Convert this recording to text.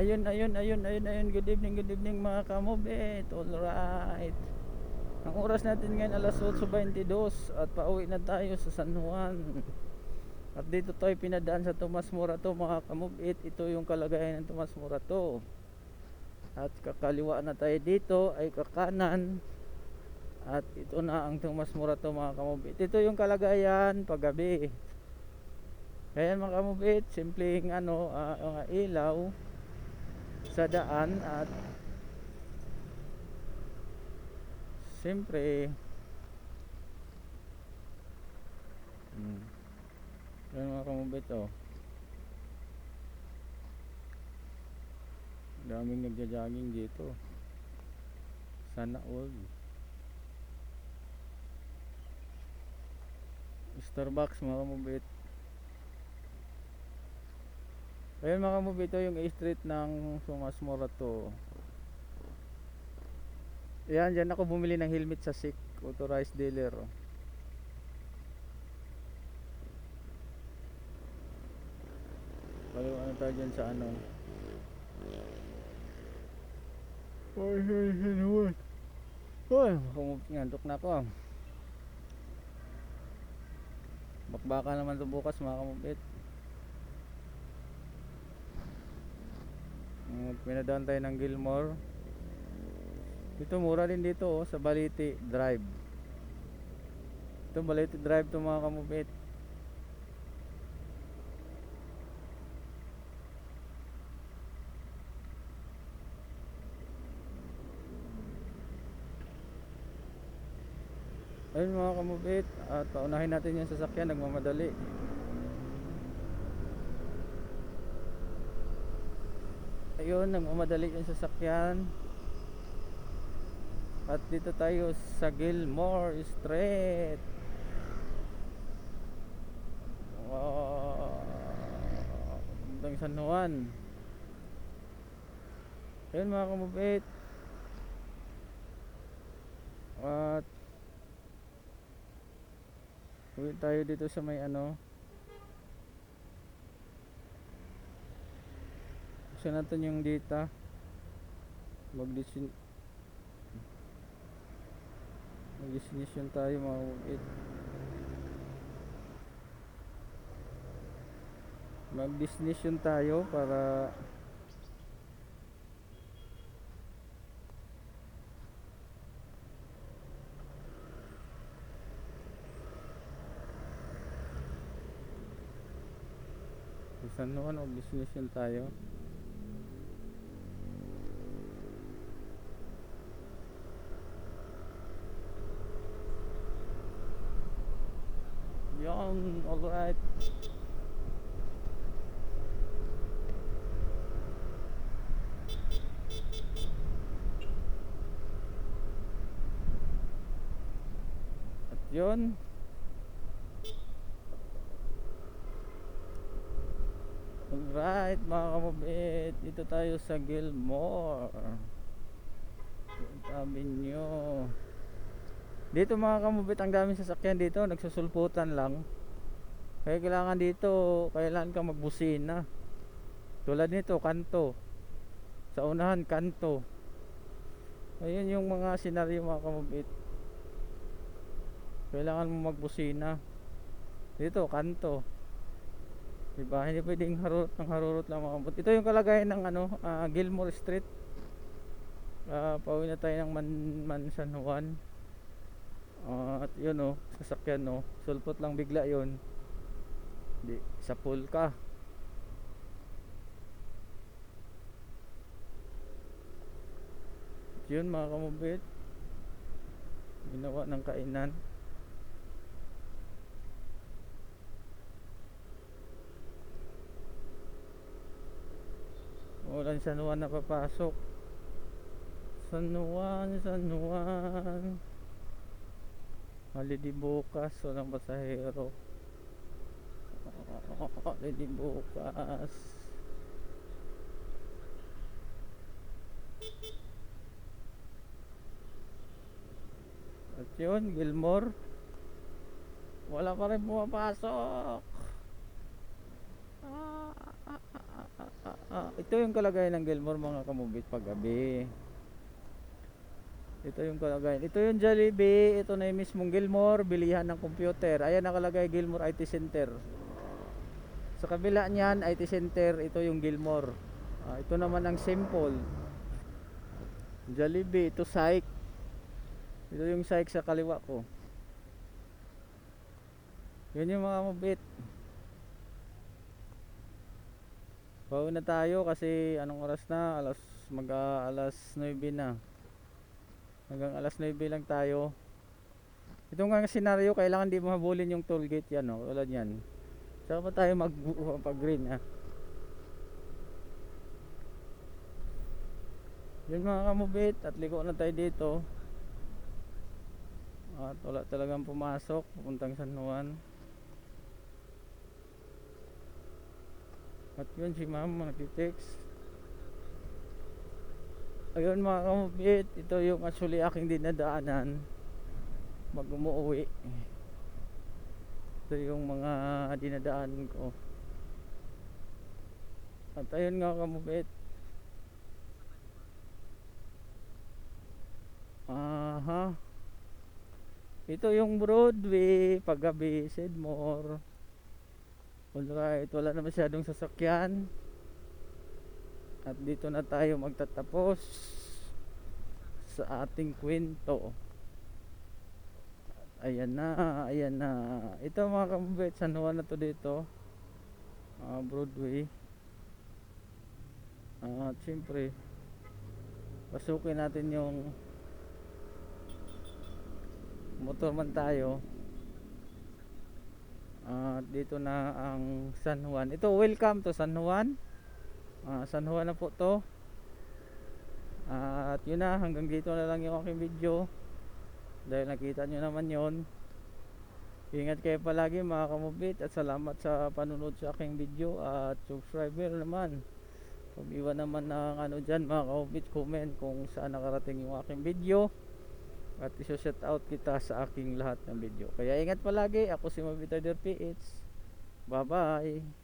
Ayun. Good evening mga kamobet. Alright. Ang oras natin ngayon alas 8:22 at pauwi na tayo sa San Juan. At dito tayo pinadaan sa Tomas Morato mga kamobet. Ito yung kalagayan ng Tomas Morato. At kakaliwa na tayo dito ay kakanan. At ito na ang Tomas Morato mga kamobet. Ito yung kalagayan paggabi. Kaya mga kamobet, simpleng mga ilaw sa daan at siyempre yan mga kamubit, daming nagja-jogging dito. Sana all. Starbucks mga kamubit. Ayun mga kamubit, ito yung street ng Tomas Morato. Yan, dyan ako bumili ng helmet sa SICK, authorized dealer. Baliw ano tayo dyan sa ano. Uy, ngantok na ako. Bakbaka naman ito bukas mga kamubit. Pinadaan tayo ng Gilmore. Dito mura din dito sa Balete Drive. Ito Balete Drive to mga kamubit. Ayun mga kamubit, at paunahin natin yung sasakyan, nagmamadali. Ayun, nagmamadali yung sasakyan. At dito tayo sa Gilmore Street. Wow, Bantang San Juan. Ayun mga kamubit. At uwi tayo dito sa may buksan natin yung data. Mag-destination tayo mga kamubit. Mag-destination tayo para San Juan, mag-destination tayo. Yan, alright. At yun, alright mga kamubit, dito tayo sa Gilmore Avenue. Dito mga kamubit, ang daming sasakyan dito, nagsusulputan lang. Kaya kailangan ka magbusina. Tulad nito, kanto. Sa unahan, kanto. Ayun yung mga senaryo mga kamubit. Kailangan mo magbusina. Dito, kanto. Diba? Hindi pwedeng harurot lang mga kamubit. Ito yung kalagayan ng Gilmore Street. Pauwi na tayo ng Man San Juan. At yun sasakyan sulpot lang bigla yun. Di, sa pool ka. At yun mga kamubit, ginawa ng kainan. Walang San Juan na papasok. San Juan holiday bukas, walang pasahero. Holiday bukas. At yun, Gilmore, wala pa rin pumapasok. Ito yung kalagayan ng Gilmore mga kamubit pag gabi. Ito yung kalagayan. Ito yung Jollibee. Ito na yung mismong Gilmore. Bilihan ng computer. Ayan nakalagay Gilmore IT Center. Sa kabila niyan IT Center. Ito yung Gilmore. Ito naman ang Simple. Jollibee. Ito Syke. Ito yung Syke sa kaliwa ko. Yun yung mga mabit. Pauwi na tayo kasi anong oras na? Alas 9 na. Hanggang alas 9 lang tayo. Ito nga senaryo, kailangan di mahabulin yung toll gate yan, no? Tulad yan. Saka pa tayo pag green, ha? Yun mga kamubit, at liko na tayo dito. At wala talagang pumasok papuntang San Juan. At yun si ma'am nagtitext. Ayun mga kamubit, ito yung actually aking dinadaanan pag umuwi. Ito yung mga dinadaanan ko. At ayun nga kamubit. Ito yung Broadway paggabi, Sedmore. Alright, wala na masyadong sasakyan. At dito na tayo magtatapos sa ating kwento. Ayan na, ayan na. Ito mga kamubit, San Juan na to dito. Broadway. At siyempre pasukin natin yung motor man tayo. Dito na ang San Juan. Ito, welcome to San Juan. San Juan na po to. At yun na, hanggang dito na lang yung aking video. Dahil nakita nyo naman yon. Ingat kayo palagi mga kamubit. At salamat sa panunod sa aking video. At subscriber naman, pag-iwan naman ng ano dyan mga kamubit, comment kung saan nakarating yung aking video. At iso-shout out kita sa aking lahat ng video. Kaya ingat palagi. Ako si Mabitader PH. Bye bye.